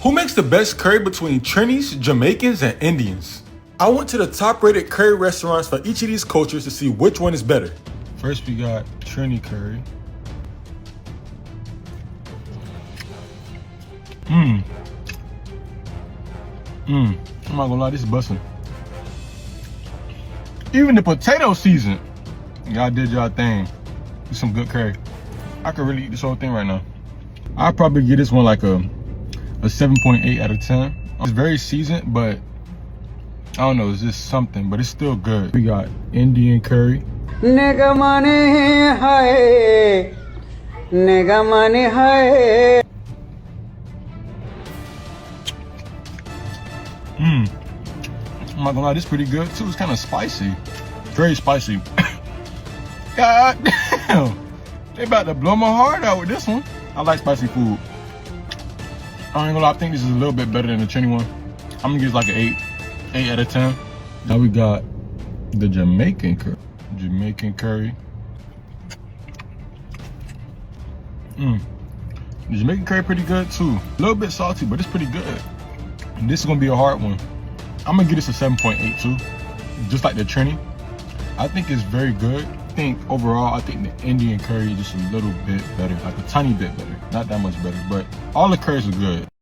Who makes the best curry between Trinis, Jamaicans, and Indians? I went to the top-rated curry restaurants for each of these cultures to see which one is better. First, we got Trini curry. I'm not gonna lie, this is busting. Even the potato season. Y'all did y'all thing. It's some good curry. I could really eat this whole thing right now. I'd probably give this one like a 7.8 out of 10. It's very seasoned, but I don't know, it's just something, but it's still good. We got Indian curry. Nigga money hai, nigga money hai. I'm not gonna lie, this is pretty good too. It's kind of spicy, very spicy. God damn, they about to blow my heart out with this one. I like spicy food. I ain't gonna lie, I think this is a little bit better than the Trini one. I'm gonna give it like an 8 out of 10. Now we got the Jamaican curry. The Jamaican curry pretty good too. A little bit salty, but it's pretty good. And this is gonna be a hard one. I'm gonna give this a 7.8 too. Just like the Trini. I think it's very good. I think overall, I think the Indian curry is just a little bit better, like a tiny bit better. Not that much better, but all the curries are good.